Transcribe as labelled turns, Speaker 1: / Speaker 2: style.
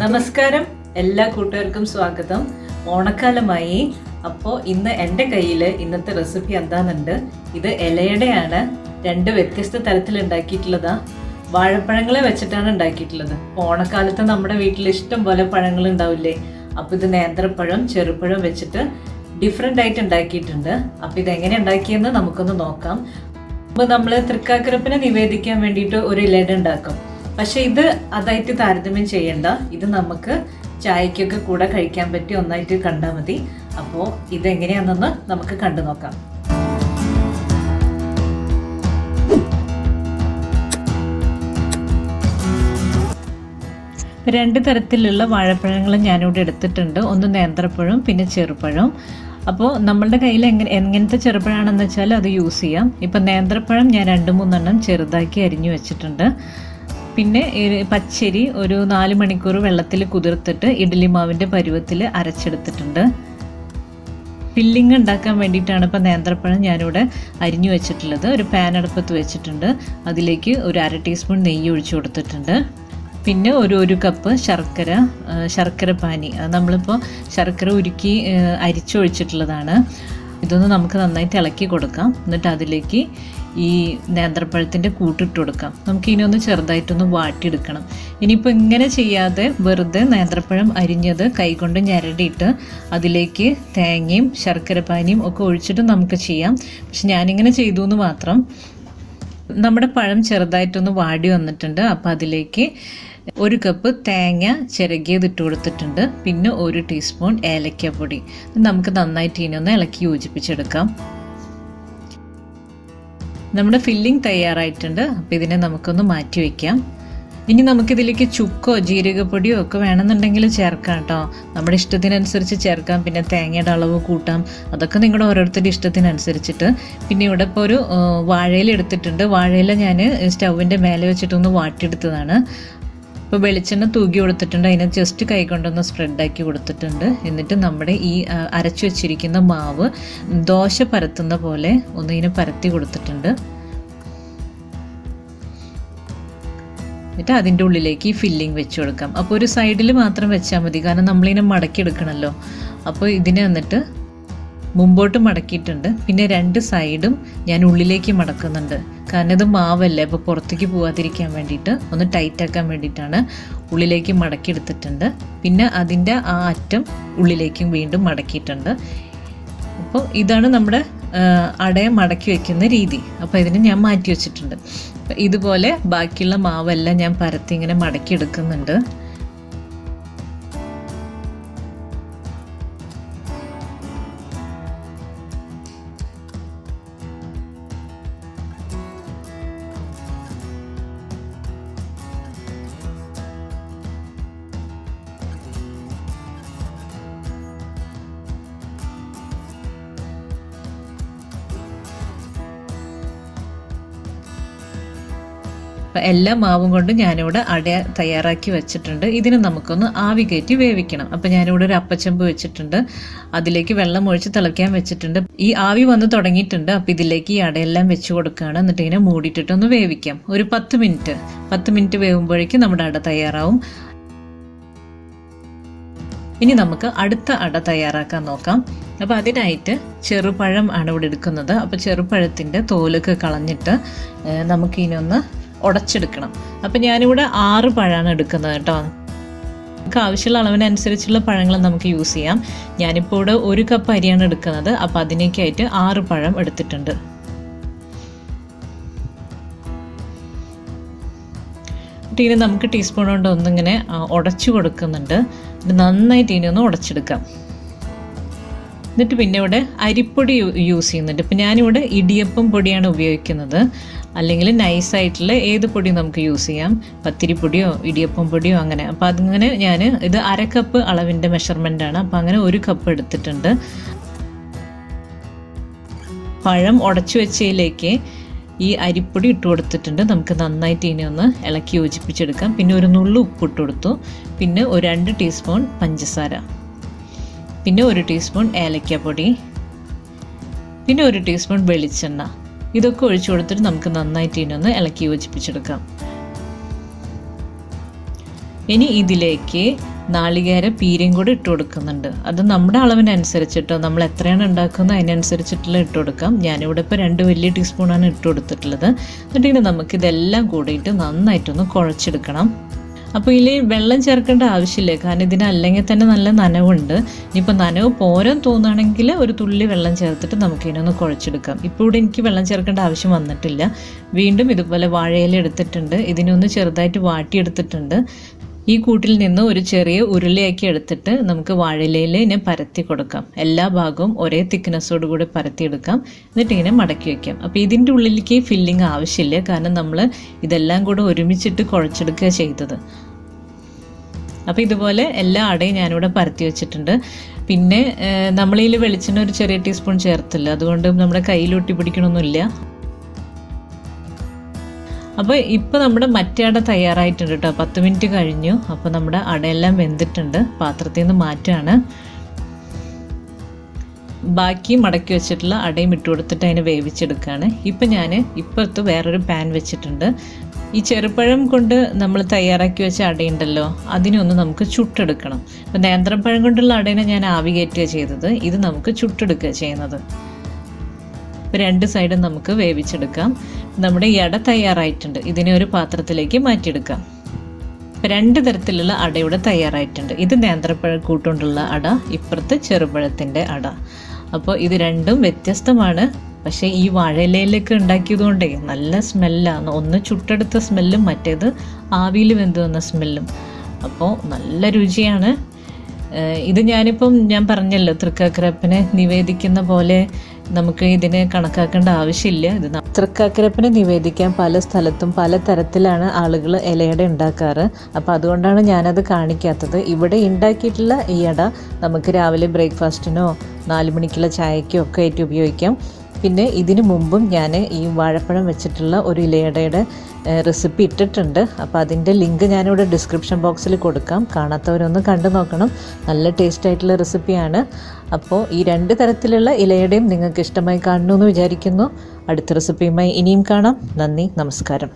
Speaker 1: നമസ്കാരം, എല്ലാ കൂട്ടുകാർക്കും സ്വാഗതം. ഓണക്കാലമായി. അപ്പോൾ ഇന്ന് എൻ്റെ കയ്യിൽ ഇന്നത്തെ റെസിപ്പി എന്താണെന്നുണ്ട്. ഇത് ഇലയടയാണ്. രണ്ട് വ്യത്യസ്ത തരത്തിൽ ഉണ്ടാക്കിയിട്ടുള്ളതാ. വാഴപ്പഴങ്ങളെ വെച്ചിട്ടാണ് ഉണ്ടാക്കിയിട്ടുള്ളത്. ഓണക്കാലത്ത് നമ്മുടെ വീട്ടിൽ ഇഷ്ടം പോലെ പഴങ്ങൾ ഉണ്ടാവില്ലേ. അപ്പോൾ ഇത് നേന്ത്രപ്പഴം, ചെറുപ്പഴം വെച്ചിട്ട് ഡിഫറെൻ്റ് ആയിട്ട് ഉണ്ടാക്കിയിട്ടുണ്ട്. അപ്പോൾ ഇതെങ്ങനെ ഉണ്ടാക്കിയെന്ന് നമുക്കൊന്ന് നോക്കാം. അപ്പോൾ നമ്മൾ തൃക്കാക്കരപ്പിനെ നിവേദിക്കാൻ വേണ്ടിയിട്ട് ഒരു ഇലയട ഉണ്ടാക്കും. പക്ഷെ ഇത് അതായിട്ട് താരതമ്യം ചെയ്യണ്ട. ഇത് നമുക്ക് ചായക്കൊക്കെ കൂടെ കഴിക്കാൻ പറ്റി ഒന്നായിട്ട് കണ്ടാൽ മതി. അപ്പോൾ ഇതെങ്ങനെയാണെന്ന് നമുക്ക് കണ്ടു നോക്കാം. രണ്ട് തരത്തിലുള്ള വാഴപ്പഴങ്ങൾ ഞാനിവിടെ എടുത്തിട്ടുണ്ട്. ഒന്ന് നേന്ത്രപ്പഴം, പിന്നെ ചെറുപഴം. അപ്പോൾ നമ്മളുടെ കയ്യിൽ എങ്ങനത്തെ ചെറുപഴമാണെന്ന് വെച്ചാൽ അത് യൂസ് ചെയ്യാം. ഇപ്പം നേന്ത്രപ്പഴം ഞാൻ 2-3 ചെറുതാക്കി അരിഞ്ഞു വെച്ചിട്ടുണ്ട്. പിന്നെ പച്ചരി ഒരു 4 മണിക്കൂർ വെള്ളത്തിൽ കുതിർത്തിട്ട് ഇഡ്ഡലി മാവിൻ്റെ പരുവത്തിൽ അരച്ചെടുത്തിട്ടുണ്ട്. ഫില്ലിങ് ഉണ്ടാക്കാൻ വേണ്ടിയിട്ടാണ് ഇപ്പോൾ നേന്ത്രപ്പഴം ഞാനിവിടെ അരിഞ്ഞു വെച്ചിട്ടുള്ളത്. ഒരു പാൻ അടുപ്പത്ത് വെച്ചിട്ടുണ്ട്. അതിലേക്ക് ഒരു 1/2 ടീസ്പൂൺ നെയ്യ് ഒഴിച്ചു കൊടുത്തിട്ടുണ്ട്. പിന്നെ ഒരു കപ്പ് ശർക്കര പാനി. നമ്മളിപ്പോൾ ശർക്കര ഉരുക്കി അരിച്ചൊഴിച്ചിട്ടുള്ളതാണ്. ഇതൊന്ന് നമുക്ക് നന്നായിട്ട് ഇളക്കി കൊടുക്കാം. എന്നിട്ട് അതിലേക്ക് ഈ നേന്ത്രപ്പഴത്തിൻ്റെ കൂട്ടിട്ട് കൊടുക്കാം. നമുക്ക് ഇതിനൊന്ന് ചെറുതായിട്ടൊന്ന് വാട്ടിയെടുക്കണം. ഇനിയിപ്പോൾ ഇങ്ങനെ ചെയ്യാതെ വെറുതെ നേന്ത്രപ്പഴം അരിഞ്ഞത് കൈകൊണ്ട് ഞരടിയിട്ട് അതിലേക്ക് തേങ്ങയും ശർക്കരപ്പാനിയും ഒക്കെ ഒഴിച്ചിട്ട് നമുക്ക് ചെയ്യാം. പക്ഷെ ഞാനിങ്ങനെ ചെയ്തു എന്ന് മാത്രം. നമ്മുടെ പഴം ചെറുതായിട്ടൊന്ന് വാടി വന്നിട്ടുണ്ട്. അപ്പോൾ അതിലേക്ക് 1 കപ്പ് തേങ്ങ ചിരകിയത് ഇട്ട് കൊടുത്തിട്ടുണ്ട്. പിന്നെ 1 ടീസ്പൂൺ ഏലക്കപ്പൊടി. നമുക്ക് നന്നായിട്ട് ഇതിനൊന്ന് ഇളക്കി യോജിപ്പിച്ചെടുക്കാം. നമ്മുടെ ഫില്ലിംഗ് തയ്യാറായിട്ടുണ്ട്. അപ്പോൾ ഇതിനെ നമുക്കൊന്ന് മാറ്റി വയ്ക്കാം. ഇനി നമുക്കിതിലേക്ക് ചുക്കോ ജീരകപ്പൊടിയോ ഒക്കെ വേണമെന്നുണ്ടെങ്കിൽ ചേർക്കാം കേട്ടോ. നമ്മുടെ ഇഷ്ടത്തിനനുസരിച്ച് ചേർക്കാം. പിന്നെ തേങ്ങയുടെ അളവ് കൂട്ടാം. അതൊക്കെ നിങ്ങളുടെ ഓരോരുത്തരുടെ ഇഷ്ടത്തിനനുസരിച്ചിട്ട്. പിന്നെ ഇവിടെ ഇപ്പോൾ ഒരു വാഴയില എടുത്തിട്ടുണ്ട്. വാഴയില ഞാൻ സ്റ്റൗവിൻ്റെ മേലെ വെച്ചിട്ടൊന്ന് വാട്ടിയെടുത്തതാണ്. ഇപ്പോൾ വെളിച്ചെണ്ണ തൂക്കി കൊടുത്തിട്ടുണ്ട്. അതിനെ ജസ്റ്റ് കൈ കൊണ്ടൊന്ന് സ്പ്രെഡാക്കി കൊടുത്തിട്ടുണ്ട്. എന്നിട്ട് നമ്മുടെ ഈ അരച്ചു വെച്ചിരിക്കുന്ന മാവ് ദോശ പരത്തുന്ന പോലെ ഒന്ന് ഇതിനെ പരത്തി കൊടുത്തിട്ടുണ്ട്. എന്നിട്ട് അതിൻ്റെ ഉള്ളിലേക്ക് ഈ ഫില്ലിങ് വെച്ച് കൊടുക്കാം. അപ്പോൾ ഒരു സൈഡിൽ മാത്രം വെച്ചാൽ മതി, കാരണം നമ്മളിതിനെ മടക്കിയെടുക്കണമല്ലോ. അപ്പോൾ ഇതിനെ എന്നിട്ട് മുമ്പോട്ട് മടക്കിയിട്ടുണ്ട്. പിന്നെ 2 സൈഡും ഞാൻ ഉള്ളിലേക്ക് മടക്കുന്നുണ്ട്. കാരണം ഇത് മാവല്ലേ, അപ്പോൾ പുറത്തേക്ക് പോകാതിരിക്കാൻ വേണ്ടിയിട്ട് ഒന്ന് ടൈറ്റാക്കാൻ വേണ്ടിയിട്ടാണ് ഉള്ളിലേക്ക് മടക്കിയെടുത്തിട്ടുണ്ട്. പിന്നെ അതിൻ്റെ ആ അറ്റം ഉള്ളിലേക്കും വീണ്ടും മടക്കിയിട്ടുണ്ട്. അപ്പോൾ ഇതാണ് നമ്മുടെ അടയെ മടക്കി വയ്ക്കുന്ന രീതി. അപ്പോൾ ഇതിന് ഞാൻ മാറ്റി വെച്ചിട്ടുണ്ട്. ഇതുപോലെ ബാക്കിയുള്ള മാവെല്ലാം ഞാൻ പരത്തി ഇങ്ങനെ മടക്കിയെടുക്കുന്നുണ്ട്. എല്ലാ മാവും കൊണ്ട് ഞാനിവിടെ അട തയ്യാറാക്കി വെച്ചിട്ടുണ്ട്. ഇതിന് നമുക്കൊന്ന് ആവി കയറ്റി വേവിക്കണം. അപ്പോൾ ഞാനിവിടെ ഒരു അപ്പച്ചെമ്പ് വെച്ചിട്ടുണ്ട്. അതിലേക്ക് വെള്ളം ഒഴിച്ച് തിളയ്ക്കാൻ വെച്ചിട്ടുണ്ട്. ഈ ആവി വന്ന് തുടങ്ങിയിട്ടുണ്ട്. അപ്പോൾ ഇതിലേക്ക് ഈ അടയെല്ലാം വെച്ച് കൊടുക്കുകയാണ്. എന്നിട്ട് ഇങ്ങനെ മൂടിയിട്ടിട്ടൊന്ന് വേവിക്കാം. ഒരു 10 മിനിറ്റ് വേവുമ്പോഴേക്കും നമ്മുടെ അട തയ്യാറാവും. ഇനി നമുക്ക് അടുത്ത അട തയ്യാറാക്കാൻ നോക്കാം. അപ്പോൾ അതിനായിട്ട് ചെറുപഴം ആണ് ഇവിടെ എടുക്കുന്നത്. അപ്പോൾ ചെറുപഴത്തിൻ്റെ തോലൊക്കെ കളഞ്ഞിട്ട് നമുക്കിനൊന്ന് ഉടച്ചെടുക്കണം. അപ്പം ഞാനിവിടെ 6 പഴമാണ് എടുക്കുന്നത് കേട്ടോ. നമുക്ക് ആവശ്യമുള്ള അളവിനനുസരിച്ചുള്ള പഴങ്ങൾ നമുക്ക് യൂസ് ചെയ്യാം. ഞാനിപ്പോൾ ഇവിടെ 1 കപ്പ് അരിയാണ് എടുക്കുന്നത്. അപ്പോൾ അതിനേക്കായിട്ട് 6 പഴം എടുത്തിട്ടുണ്ട്. ഇനി നമുക്ക് ടീസ്പൂൺ കൊണ്ട് ഒന്നിങ്ങനെ ഉടച്ചു കൊടുക്കുന്നുണ്ട്. നന്നായിട്ട് ഇനി ഒന്ന് ഉടച്ചെടുക്കാം. എന്നിട്ട് പിന്നെ ഇവിടെ അരിപ്പൊടി യൂസ് ചെയ്യുന്നുണ്ട്. ഇപ്പം ഞാനിവിടെ ഇടിയപ്പം പൊടിയാണ് ഉപയോഗിക്കുന്നത്. അല്ലെങ്കിൽ നൈസായിട്ടുള്ള ഏത് പൊടിയും നമുക്ക് യൂസ് ചെയ്യാം. പത്തിരിപ്പൊടിയോ ഇടിയപ്പം പൊടിയോ അങ്ങനെ. അപ്പോൾ അതിങ്ങനെ ഇത് 1/2 കപ്പ് അളവിൻ്റെ മെഷർമെൻറ്റാണ്. അപ്പോൾ അങ്ങനെ 1 കപ്പ് എടുത്തിട്ടുണ്ട്. പഴം ഉടച്ചു വെച്ചതിലേക്ക് ഈ അരിപ്പൊടി ഇട്ട് കൊടുത്തിട്ടുണ്ട്. നമുക്ക് നന്നായിട്ട് ഇനി ഒന്ന് ഇളക്കി യോജിപ്പിച്ചെടുക്കാം. പിന്നെ ഒരു നുള്ളു ഉപ്പിട്ട് കൊടുത്തു. പിന്നെ ഒരു 2 ടീസ്പൂൺ പഞ്ചസാര, പിന്നെ 1 ടീസ്പൂൺ ഏലക്കപ്പൊടി, പിന്നെ 1 ടീസ്പൂൺ വെളിച്ചെണ്ണ. ഇതൊക്കെ ഒഴിച്ചു കൊടുത്തിട്ട് നമുക്ക് നന്നായിട്ട് ഇതിനൊന്ന് ഇളക്കി യോജിപ്പിച്ചെടുക്കാം. ഇനി ഇതിലേക്ക് നാളികേര പീരയും കൂടി ഇട്ട് കൊടുക്കുന്നുണ്ട്. അത് നമ്മുടെ അളവിനനുസരിച്ചിട്ടോ, നമ്മൾ എത്രയാണ് ഉണ്ടാക്കുന്നത് അതിനനുസരിച്ചിട്ടുള്ള ഇട്ട് കൊടുക്കാം. ഞാനിവിടെ ഇപ്പോൾ 2 വലിയ ടീസ്പൂണാണ് ഇട്ട് കൊടുത്തിട്ടുള്ളത്. എന്നിട്ട് നമുക്കിതെല്ലാം കൂടിയിട്ട് നന്നായിട്ടൊന്ന് കുഴച്ചെടുക്കണം. അപ്പോൾ ഇതിൽ വെള്ളം ചേർക്കേണ്ട ആവശ്യമില്ല, കാരണം ഇതിന് അല്ലെങ്കിൽ തന്നെ നല്ല നനവുണ്ട്. ഇനിയിപ്പോൾ നനവ് പോരാൻ തോന്നുകയാണെങ്കിൽ ഒരു തുള്ളി വെള്ളം ചേർത്തിട്ട് നമുക്കിതിനൊന്ന് കുഴച്ചെടുക്കാം. ഇപ്പോൾ ഇവിടെ എനിക്ക് വെള്ളം ചേർക്കേണ്ട ആവശ്യം വന്നിട്ടില്ല. വീണ്ടും ഇതുപോലെ വാഴയില എടുത്തിട്ടുണ്ട്, ഇതിനൊന്ന് ചെറുതായിട്ട് വാട്ടിയെടുത്തിട്ടുണ്ട്. ഈ കൂട്ടിൽ നിന്ന് ഒരു ചെറിയ ഉരുളയാക്കി എടുത്തിട്ട് നമുക്ക് വാഴയിലയിൽ ഇതിനെ പരത്തി കൊടുക്കാം. എല്ലാ ഭാഗവും ഒരേ തിക്നെസ്സോട് കൂടി പരത്തിയെടുക്കാം. എന്നിട്ട് ഇങ്ങനെ മടക്കി വയ്ക്കാം. അപ്പോൾ ഇതിൻ്റെ ഉള്ളിലേക്ക് ഫില്ലിങ് ആവശ്യമില്ല, കാരണം നമ്മൾ ഇതെല്ലാം കൂടെ ഒരുമിച്ചിട്ട് കുഴച്ചെടുക്കുക ചെയ്തത്. അപ്പോൾ ഇതുപോലെ എല്ലാ അടയും ഞാനിവിടെ പരത്തി വെച്ചിട്ടുണ്ട്. പിന്നെ നമ്മളിതിൽ വെളിച്ചെണ്ണ ഒരു ചെറിയ ടീസ്പൂൺ ചേർത്തില്ല, അതുകൊണ്ട് നമ്മുടെ കയ്യിൽ ഒട്ടി പിടിക്കണമൊന്നുമില്ല. അപ്പോൾ ഇപ്പോൾ നമ്മുടെ മറ്റേ അട തയ്യാറായിട്ടുണ്ട് കേട്ടോ. 10 മിനിറ്റ് കഴിഞ്ഞു. അപ്പോൾ നമ്മുടെ അടയെല്ലാം വെന്തിട്ടുണ്ട്, പാത്രത്തിൽ നിന്ന് മാറ്റാണ്. ബാക്കി മടക്കി വെച്ചിട്ടുള്ള അടയും ഇട്ട് കൊടുത്തിട്ട് അതിനെ വേവിച്ചെടുക്കുകയാണ്. ഇപ്പം ഞാൻ ഇപ്പുറത്ത് വേറൊരു പാൻ വെച്ചിട്ടുണ്ട്. ഈ ചെറുപഴം കൊണ്ട് നമ്മൾ തയ്യാറാക്കി വെച്ച അടയുണ്ടല്ലോ, അതിനൊന്ന് നമുക്ക് ചുട്ടെടുക്കണം. ഇപ്പം നേന്ത്രപ്പഴം കൊണ്ടുള്ള അടയിനെ ഞാൻ ആവി കയറ്റുക ചെയ്തത്, ഇത് നമുക്ക് ചുട്ടെടുക്കുക ചെയ്യുന്നത്. 2 സൈഡും നമുക്ക് വേവിച്ചെടുക്കാം. നമ്മുടെ ഈ അട തയ്യാറായിട്ടുണ്ട്, ഇതിനെ ഒരു പാത്രത്തിലേക്ക് മാറ്റിയെടുക്കാം. 2 തരത്തിലുള്ള അടയുടെ തയ്യാറായിട്ടുണ്ട്. ഇത് നേന്ത്രപ്പഴം കൂട്ടുകൊണ്ടുള്ള അട, ഇപ്പുറത്ത് ചെറുപഴത്തിൻ്റെ അട. അപ്പോൾ ഇത് രണ്ടും വ്യത്യസ്തമാണ്. പക്ഷേ ഈ വാഴയിലയിലേക്ക് ഉണ്ടാക്കിയതുകൊണ്ടേ നല്ല സ്മെല്ലാണ്. ഒന്ന് ചുട്ടെടുത്ത സ്മെല്ലും മറ്റേത് ആവിയിൽ വെന്ത് വന്ന സ്മെല്ലും. അപ്പോൾ നല്ല രുചിയാണ്. ഇത് ഞാൻ പറഞ്ഞല്ലോ, തൃക്കാക്കരപ്പനെ നിവേദിക്കുന്ന പോലെ നമുക്ക് ഇതിനെ കണക്കാക്കേണ്ട ആവശ്യമില്ല. ഇത് തൃക്കാക്കരപ്പനെ നിവേദിക്കാൻ പല സ്ഥലത്തും പല തരത്തിലാണ് ആളുകൾ ഇലയട ഉണ്ടാക്കാറ്. അപ്പോൾ അതുകൊണ്ടാണ് ഞാനത് കാണിക്കാത്തത്. ഇവിടെ ഉണ്ടാക്കിയിട്ടുള്ള ഈ അട നമുക്ക് രാവിലെ ബ്രേക്ക്ഫാസ്റ്റിനോ 4 മണിക്കുള്ള ചായക്കോ ഒക്കെ ആയിട്ട് ഉപയോഗിക്കാം. പിന്നെ ഇതിനു മുമ്പും ഞാൻ ഈ വാഴപ്പഴം വെച്ചിട്ടുള്ള ഒരു ഇലയടയുടെ റെസിപ്പി ഇട്ടിട്ടുണ്ട്. അപ്പോൾ അതിൻ്റെ ലിങ്ക് ഞാനിവിടെ ഡിസ്ക്രിപ്ഷൻ ബോക്സിൽ കൊടുക്കാം, കാണാത്തവരൊന്ന് കണ്ടു നോക്കണം. നല്ല ടേസ്റ്റ് ആയിട്ടുള്ള റെസിപ്പിയാണ്. അപ്പോൾ ഈ 2 തരത്തിലുള്ള ഇലയടയും നിങ്ങൾക്ക് ഇഷ്ടമായി കാണണമെന്ന് വിചാരിക്കുന്നു. അടുത്ത റെസിപ്പിയുമായി ഇനിയും കാണാം. നന്ദി, നമസ്കാരം.